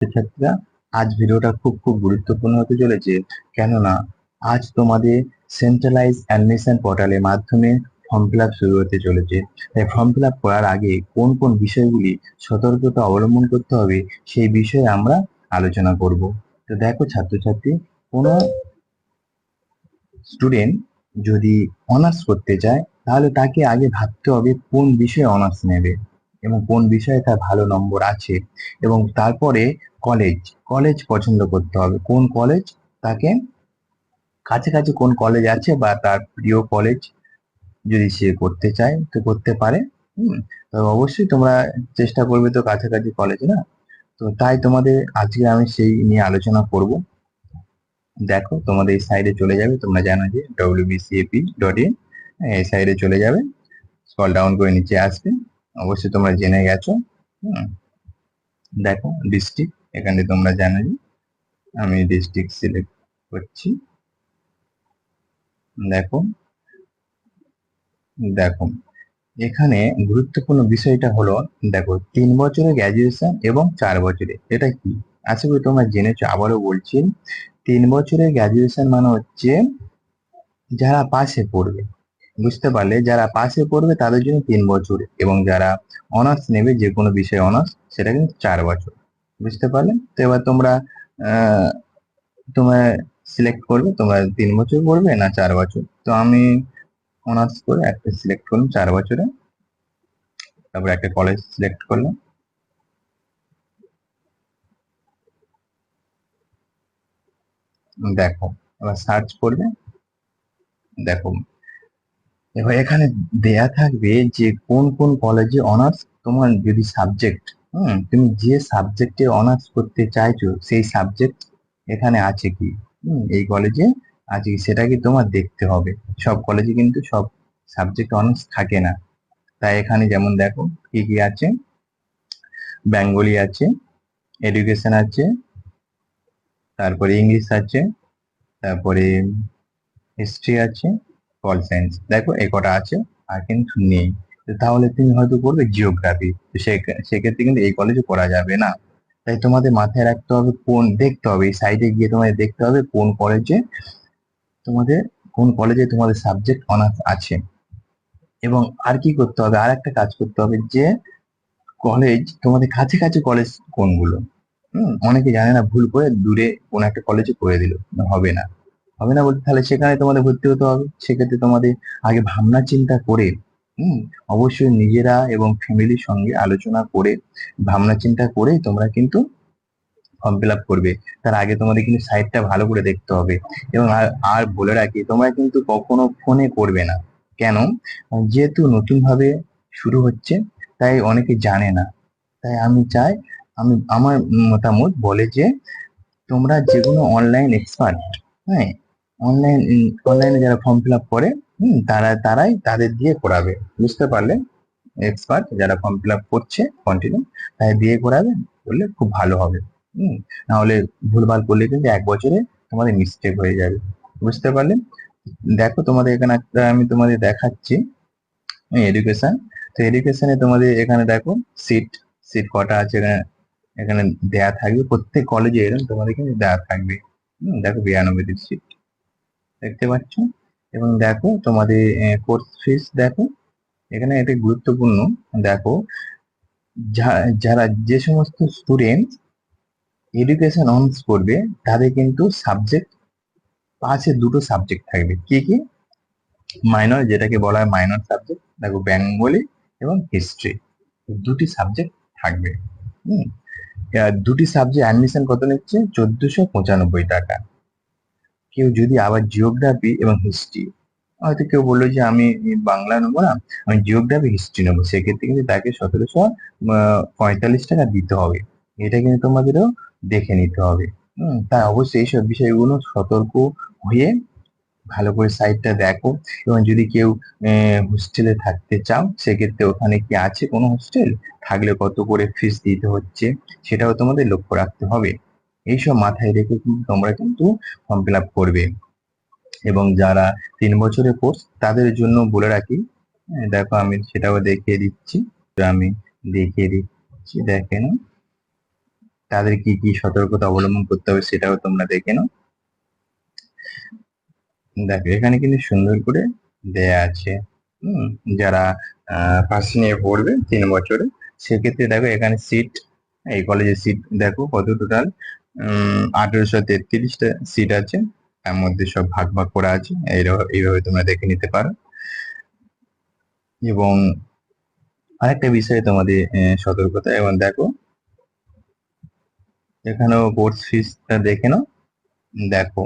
ছাত্রীরা, আজ ভিডিওটা খুব খুব গুরুত্বপূর্ণ হতে চলেছে। কেননা আজ তোমাদের সেন্ট্রালাইজ অ্যাডমিশন পোর্টালের মাধ্যমে ফর্ম ফিল আপ শুরু হতে চলেছে। তাই ফর্ম ফিল আপ করার আগে কোন কোন বিষয়গুলি সতর্কতা অবলম্বন করতে হবে সেই বিষয়ে আমরা আলোচনা করব। তো দেখো ছাত্রছাত্রী, কোনো স্টুডেন্ট যদি অনার্স করতে চায় তাহলে তাকে আগে ভাবতে হবে কোন বিষয়ে অনার্স নেবে এবং কোন বিষয়ে তার ভালো নম্বর আছে, এবং তারপরে কলেজ কলেজ পছন্দ করতে হবে। কোন কলেজ তাকে কাছাকাছি কোন কলেজ আছে বা তার প্রিয় কলেজ যদি সে করতে চায় তো করতে পারে। তো অবশ্যই তোমরা চেষ্টা করবে তো কাছাকাছি কলেজ, না? তো তাই তোমাদের আজকে আমি সেই নিয়ে আলোচনা করব। দেখো তোমাদের এই সাইডে চলে যাবে, তোমরা জানো যে wbcap.in, এই সাইডে চলে যাবে, স্ক্রল ডাউন করে নিচে আসবে। অবশ্যই তোমরা জেনে গেছো। হুম, দেখো ডিস্ট্রিক্ট, এখানে তোমরা জানো যে আমি ডিস্ট্রিক্ট সিলেক্ট করছি। দেখো দেখো এখানে গুরুত্বপূর্ণ বিষয়টা হলো, দেখো 3 বছরের গ্র্যাজুয়েশন এবং 4 বছরে, এটা কি আশা করি তোমরা জেনেছো। আবারও বলছি, 3 বছরের গ্র্যাজুয়েশন মানে হচ্ছে যারা পাশে পড়বে, বুঝতে পারলে, যারা পাশে পড়বে তাদের জন্য 3 বছর, এবং যারা অনার্স নেবে যে কোনো বিষয়ে অনার্স, সেটা কিন্তু 4 বছর। বুঝতে পারলে? তো এবার তোমরা আহ তোমরা সিলেক্ট করবে তোমরা 3 বছর পড়বে না 4 বছর। তো আমি অনার্স করে একটা সিলেক্ট করলাম 4 বছরে, তারপর একটা কলেজ সিলেক্ট করলাম। দেখো এবার সার্চ করবে। দেখো এবার এখানে দেয়া থাকবে যে কোন কোন কলেজে অনার্স, তোমার যদি সাবজেক্ট, তুমি যে সাবজেক্টে অনার্স করতে চাইছো সেই সাবজেক্ট এখানে আছে কি, এই কলেজে আছে কি সেটা কি তোমার দেখতে হবে। সব কলেজে কিন্তু সব সাবজেক্ট অনার্স থাকে না। তাই এখানে যেমন দেখো কি কি আছে, বেঙ্গলি আছে, এডুকেশন আছে, তারপরে ইংলিশ আছে, তারপরে হিস্ট্রি আছে, পল সায়েন্স, দেখো এ কটা আছে, আর কিন্তু নেই। তো তাহলে তুমি হয়তো করবে জিওগ্রাফি, তো সেক্ষেত্রে কিন্তু এই কলেজে পড়া যাবে না। তাই তোমাদের মাথায় রাখতে হবে, কোন দেখতে হবে এই সাইডে গিয়ে তোমাদের দেখতে হবে তোমাদের কোন কলেজে তোমাদের সাবজেক্ট অনার্স আছে। এবং আর কি করতে হবে, আর একটা কাজ করতে হবে যে কলেজ তোমাদের কাছাকাছি কলেজ কোনগুলো। অনেকে জানে না, ভুল করে দূরে কোন একটা কলেজে করে দিল, হবে না। হবে না বলতে তাহলে সেখানে তোমাদের ভর্তি হতে হবে। সেক্ষেত্রে তোমাদের আগে ভাবনা চিন্তা করে, হুম অবশ্যই নিজেরা এবং ফ্যামিলির সঙ্গে আলোচনা করে, ভাবনা চিন্তা করে তোমরা কিন্তু ফর্ম ফিল আপ করবে। তার আগে তোমাদের কিন্তু সাইটটা ভালো করে দেখতে হবে। এবং আর আর বলে রাখি, তোমরা কিন্তু কখনো ফোনে করবে না। কেন? যেহেতু নতুন ভাবে শুরু হচ্ছে, তাই অনেকে জানে না। তাই আমি চাই, আমার মতামত বলে যে তোমরা যেগুলো অনলাইন এক্সপার্ট, হ্যাঁ, অনলাইনে যারা ফর্ম ফিল আপ করে, তারাই তাদের দিয়ে করাবে। বুঝতে পারলে? এক্সপার্ট যারা ফর্ম ফিল আপ করছে কন্টিনিউ, তাই দিয়ে করাবে, করলে খুব ভালো হবে। হম না হলে ভুলভাল করলে কিন্তু 1 বছরে তোমাদের মিস্টেক হয়ে যাবে। বুঝতে পারলে? দেখো তোমাদের এখানে একটা আমি তোমাদের দেখাচ্ছি, এডুকেশন। তো এডুকেশনে তোমাদের এখানে দেখো সিট সিট কটা আছে এখানে, এখানে দেয়া থাকবে প্রত্যেক কলেজে, এরকম তোমাদের কিন্তু দেয়া থাকবে। দেখো 92টি সিট দেখতে পাচ্ছ। এবং দেখো তোমাদের কোর্স ফিস, দেখো এখানে একটা গুরুত্বপূর্ণ, দেখো যারা যে সমস্ত স্টুডেন্ট এডুকেশন অনার্স করবে তাদের কিন্তু সাবজেক্ট পাশে দুটো সাবজেক্ট থাকবে। কি কি? মাইনর, যেটাকে বলা হয় মাইনর সাবজেক্ট, দেখো বেঙ্গলি এবং হিস্ট্রি, দুটি সাবজেক্ট থাকবে। হুম দুটি সাবজেক্ট অ্যাডমিশন কত নিচ্ছে? 1495 টাকা। কেউ যদি আবার জিওগ্রাফি এবং হিস্ট্রি, হয়তো কেউ বললো যে আমি বাংলা নেবো না, আমি জিওগ্রাফি হিস্ট্রি নেবো, সেক্ষেত্রে কিন্তু তাকে 1745 টাকা দিতে হবে। এটা কিন্তু তোমাদেরও দেখে নিতে হবে। তাই অবশ্যই এইসব বিষয়গুলো সতর্ক হয়ে ভালো করে সাইটটা দেখো। এবং যদি কেউ হোস্টেলে থাকতে চাও, সেক্ষেত্রে ওখানে কি আছে কোনো হোস্টেল, থাকলে কত করে ফিস দিতে হচ্ছে, সেটাও তোমাদের লক্ষ্য রাখতে হবে। এইসব মাথায় রেখে কিন্তু তোমরা কিন্তু ফর্ম ফিল আপ করবে। এবং যারা 3 বছরের কোর্স তাদের জন্য বলে রাখি, দেখো আমি সেটাও দেখিয়ে দিচ্ছি। তো আমি দেখিয়ে দিচ্ছি, দেখেন। তাদের কি কি সতর্কতা অবলম্বন করতে হবে সেটাও তোমরা দেখে নাও। দেখো এখানে কিন্তু সুন্দর করে দেয়া আছে। হুম, যারা ফার্স্ট নিয়ে পড়বে 3 বছরে, সেক্ষেত্রে দেখো এখানে সিট, এই কলেজের সিট দেখো কত টোটাল 1833টা সিট আছে। তার মধ্যে সব ভাগ ভাগ করা আছে, এইভাবে তোমরা দেখে নিতে পারো। এবং আরেকটা বিষয়ে তোমাদের সতর্কতা, এবং দেখো এখানেও কোর্স ফিসটা দেখে নাও। দেখো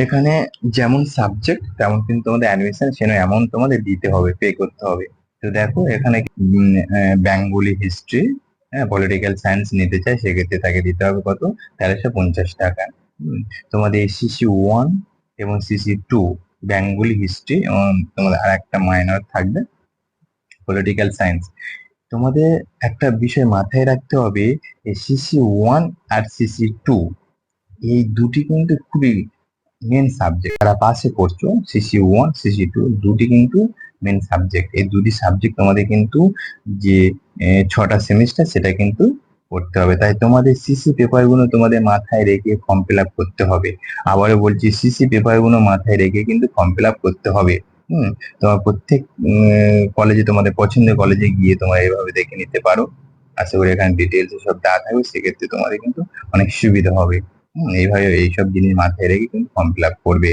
এখানে যেমন সাবজেক্ট তেমন কিন্তু তোমাদের অ্যাডমিশন সেখানে অ্যামাউন্ট তোমাদের দিতে হবে, পে করতে হবে। তো দেখো এখানে বেঙ্গলি হিস্ট্রি, হ্যাঁ, পলিটিক্যাল সায়েন্স নিতে চাই, সেক্ষেত্রে তাকে দিতে হবে কত, 1350 টাকা। তোমাদের CC1 এবং CC2 বেঙ্গলি হিস্ট্রি, এবং তোমাদের আর একটা মাইনর থাকবে পলিটিক্যাল সায়েন্স। তোমাদের একটা বিষয় মাথায় রাখতে হবে, এই CC1 আর CC2 এই দুটি কিন্তু খুবই মেন সাবজেক্ট। যারা পাশে পড়ছো, CC1 CC2 দুটি কিন্তু মেন সাবজেক্ট। এই দুটি সাবজেক্ট তোমাদের কিন্তু যে 6টা সেমিস্টার সেটা কিন্তু পড়তে হবে। তাই তোমাদের সিসি পেপার গুলো তোমাদের মাথায় রেখে ফর্ম ফিল আপ করতে হবে। আবারও বলছি, সিসি পেপার গুলো মাথায় রেখে কিন্তু ফর্ম ফিল আপ করতে হবে। হুম, তোমার প্রত্যেক কলেজে, তোমাদের পছন্দের কলেজে গিয়ে তোমরা এভাবে দেখে নিতে পারো। আশা করি এখানে ডিটেলস সব দেওয়া থাকবে, সেক্ষেত্রে তোমাদের কিন্তু অনেক সুবিধা হবে। এইভাবে এইসব জিনিস মাথায় রেখে কিন্তু ফর্ম ফিল আপ করবে।